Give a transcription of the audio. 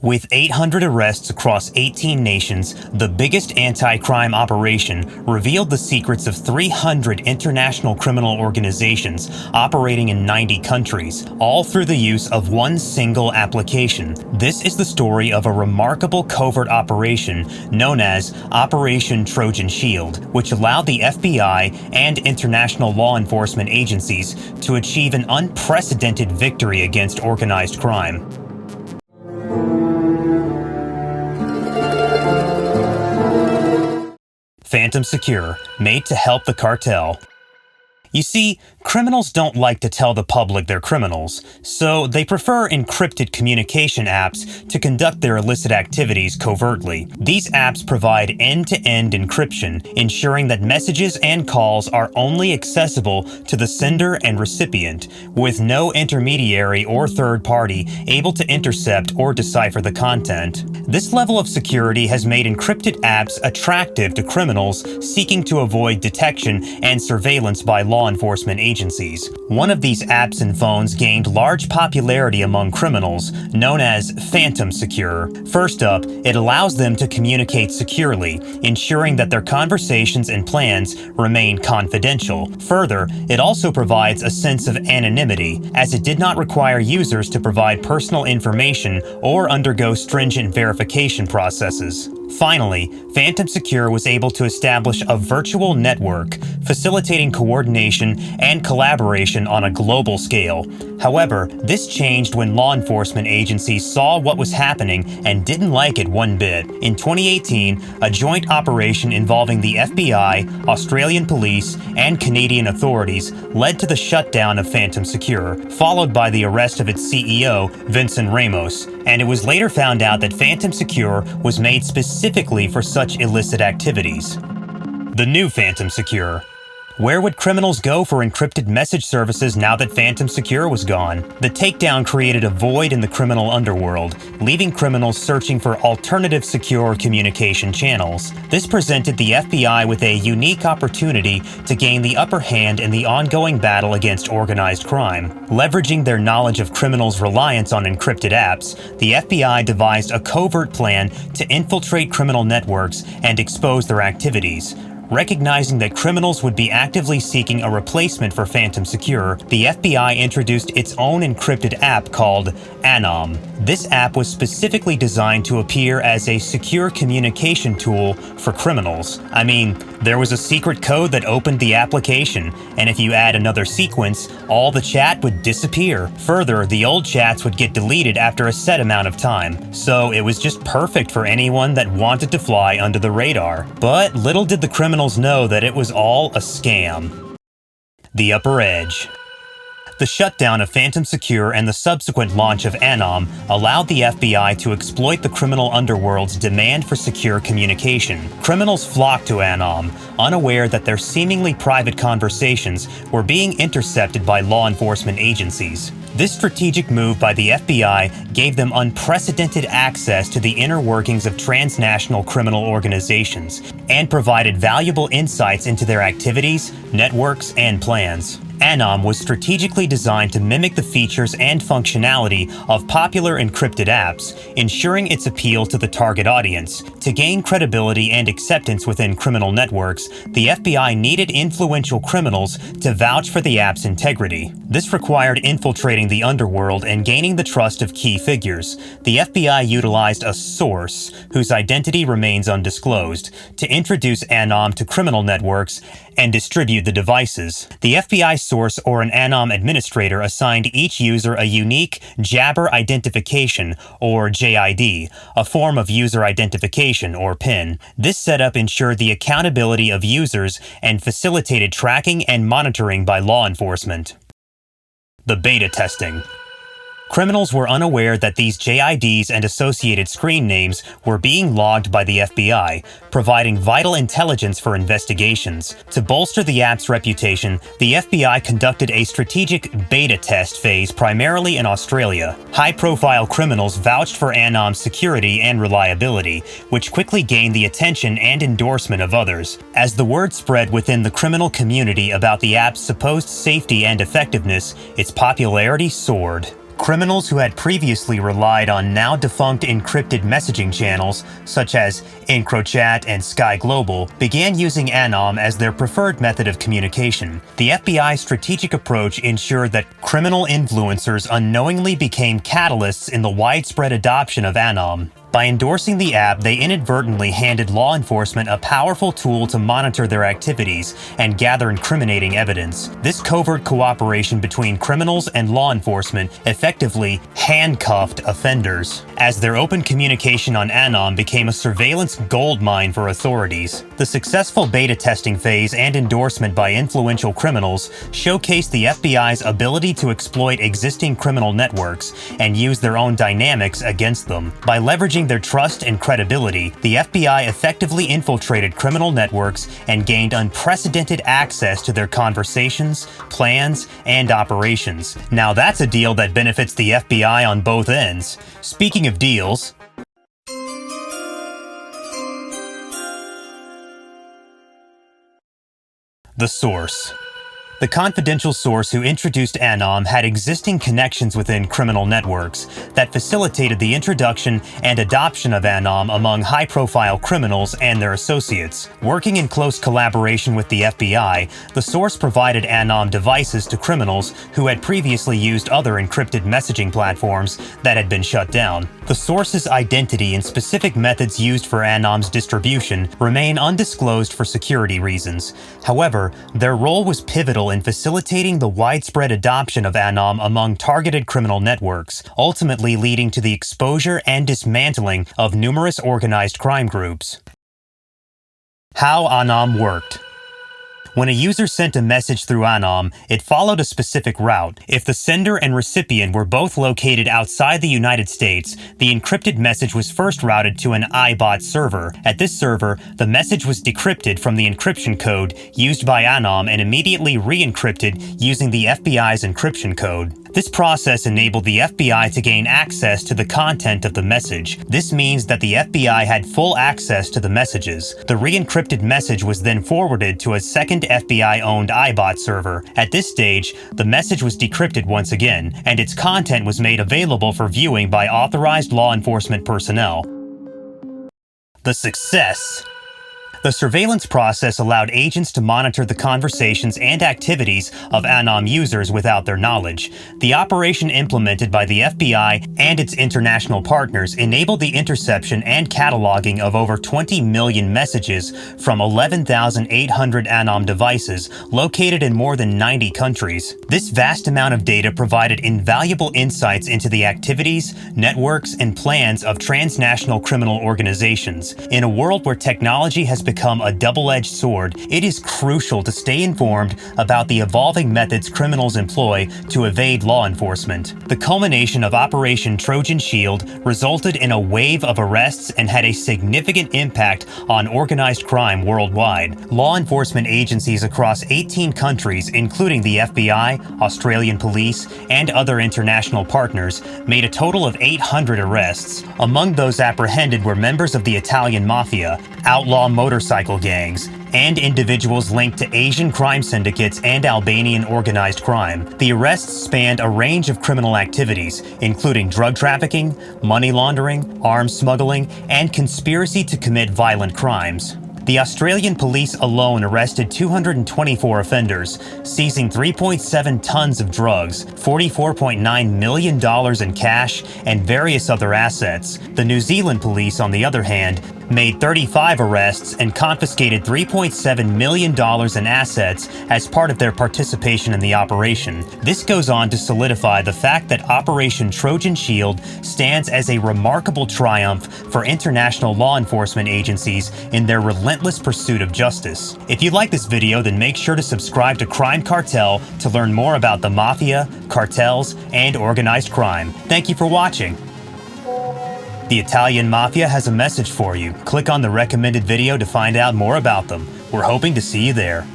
With 800 arrests across 18 nations, the biggest anti-crime operation revealed the secrets of 300 international criminal organizations operating in 90 countries, all through the use of one single application. This is the story of a remarkable covert operation known as Operation Trojan Shield, which allowed the FBI and international law enforcement agencies to achieve an unprecedented victory against organized crime. Phantom Secure, made to help the cartel. You see, criminals don't like to tell the public they're criminals, so they prefer encrypted communication apps to conduct their illicit activities covertly. These apps provide end-to-end encryption, ensuring that messages and calls are only accessible to the sender and recipient, with no intermediary or third party able to intercept or decipher the content. This level of security has made encrypted apps attractive to criminals seeking to avoid detection and surveillance by law enforcement agencies. One of these apps and phones gained large popularity among criminals, known as Phantom Secure. First up, it allows them to communicate securely, ensuring that their conversations and plans remain confidential. Further, it also provides a sense of anonymity, as it did not require users to provide personal information or undergo stringent verification processes. Finally, Phantom Secure was able to establish a virtual network, facilitating coordination and collaboration on a global scale. However, this changed when law enforcement agencies saw what was happening and didn't like it one bit. In 2018, a joint operation involving the FBI, Australian police, and Canadian authorities led to the shutdown of Phantom Secure, followed by the arrest of its CEO, Vincent Ramos, and it was later found out that Phantom Secure was made specifically for such illicit activities. The new Phantom Secure. Where would criminals go for encrypted message services now that Phantom Secure was gone? The takedown created a void in the criminal underworld, leaving criminals searching for alternative secure communication channels. This presented the FBI with a unique opportunity to gain the upper hand in the ongoing battle against organized crime. Leveraging their knowledge of criminals' reliance on encrypted apps, the FBI devised a covert plan to infiltrate criminal networks and expose their activities. Recognizing that criminals would be actively seeking a replacement for Phantom Secure, the FBI introduced its own encrypted app called Anom. This app was specifically designed to appear as a secure communication tool for criminals. I mean, there was a secret code that opened the application, and if you add another sequence, all the chat would disappear. Further, the old chats would get deleted after a set amount of time, so it was just perfect for anyone that wanted to fly under the radar. But little did the criminals know that it was all a scam. The Upper Edge. The shutdown of Phantom Secure and the subsequent launch of Anom allowed the FBI to exploit the criminal underworld's demand for secure communication. Criminals flocked to Anom, unaware that their seemingly private conversations were being intercepted by law enforcement agencies. This strategic move by the FBI gave them unprecedented access to the inner workings of transnational criminal organizations and provided valuable insights into their activities, networks, and plans. Anom was strategically designed to mimic the features and functionality of popular encrypted apps, ensuring its appeal to the target audience. To gain credibility and acceptance within criminal networks, the FBI needed influential criminals to vouch for the app's integrity. This required infiltrating the underworld and gaining the trust of key figures. The FBI utilized a source, whose identity remains undisclosed, to introduce Anom to criminal networks and distribute the devices. The FBI source or an Anom administrator assigned each user a unique Jabber identification, or JID, a form of user identification, or PIN. This setup ensured the accountability of users and facilitated tracking and monitoring by law enforcement. The beta testing. Criminals were unaware that these JIDs and associated screen names were being logged by the FBI, providing vital intelligence for investigations. To bolster the app's reputation, the FBI conducted a strategic beta test phase primarily in Australia. High-profile criminals vouched for Anom's security and reliability, which quickly gained the attention and endorsement of others. As the word spread within the criminal community about the app's supposed safety and effectiveness, its popularity soared. Criminals who had previously relied on now-defunct encrypted messaging channels, such as EncroChat and Sky Global, began using Anom as their preferred method of communication. The FBI's strategic approach ensured that criminal influencers unknowingly became catalysts in the widespread adoption of Anom. By endorsing the app, they inadvertently handed law enforcement a powerful tool to monitor their activities and gather incriminating evidence. This covert cooperation between criminals and law enforcement effectively handcuffed offenders, as their open communication on Anom became a surveillance goldmine for authorities. The successful beta testing phase and endorsement by influential criminals showcased the FBI's ability to exploit existing criminal networks and use their own dynamics against them. By leveraging their trust and credibility, the FBI effectively infiltrated criminal networks and gained unprecedented access to their conversations, plans, and operations. Now that's a deal that benefits the FBI on both ends. Speaking of deals, the source. The confidential source who introduced Anom had existing connections within criminal networks that facilitated the introduction and adoption of Anom among high-profile criminals and their associates. Working in close collaboration with the FBI, the source provided Anom devices to criminals who had previously used other encrypted messaging platforms that had been shut down. The source's identity and specific methods used for Anom's distribution remain undisclosed for security reasons. However, their role was pivotal in facilitating the widespread adoption of Anom among targeted criminal networks, ultimately leading to the exposure and dismantling of numerous organized crime groups. How Anom worked. When a user sent a message through Anom, it followed a specific route. If the sender and recipient were both located outside the United States, the encrypted message was first routed to an iBot server. At this server, the message was decrypted from the encryption code used by Anom and immediately re-encrypted using the FBI's encryption code. This process enabled the FBI to gain access to the content of the message. This means that the FBI had full access to the messages. The re-encrypted message was then forwarded to a second FBI-owned iBot server. At this stage, the message was decrypted once again, and its content was made available for viewing by authorized law enforcement personnel. The success. The surveillance process allowed agents to monitor the conversations and activities of Anom users without their knowledge. The operation implemented by the FBI and its international partners enabled the interception and cataloging of over 20 million messages from 11,800 Anom devices located in more than 90 countries. This vast amount of data provided invaluable insights into the activities, networks, and plans of transnational criminal organizations. In a world where technology has become a double-edged sword, it is crucial to stay informed about the evolving methods criminals employ to evade law enforcement. The culmination of Operation Trojan Shield resulted in a wave of arrests and had a significant impact on organized crime worldwide. Law enforcement agencies across 18 countries, including the FBI, Australian police, and other international partners, made a total of 800 arrests. Among those apprehended were members of the Italian mafia, outlaw motorcycle gangs, and individuals linked to Asian crime syndicates and Albanian organized crime. The arrests spanned a range of criminal activities, including drug trafficking, money laundering, arms smuggling, and conspiracy to commit violent crimes. The Australian police alone arrested 224 offenders, seizing 3.7 tons of drugs, $44.9 million in cash, and various other assets. The New Zealand police, on the other hand, made 35 arrests and confiscated $3.7 million in assets as part of their participation in the operation. This goes on to solidify the fact that Operation Trojan Shield stands as a remarkable triumph for international law enforcement agencies in their relentless pursuit of justice. If you like this video, then make sure to subscribe to Crime Cartel to learn more about the mafia, cartels, and organized crime. Thank you for watching. The Italian Mafia has a message for you. Click on the recommended video to find out more about them. We're hoping to see you there.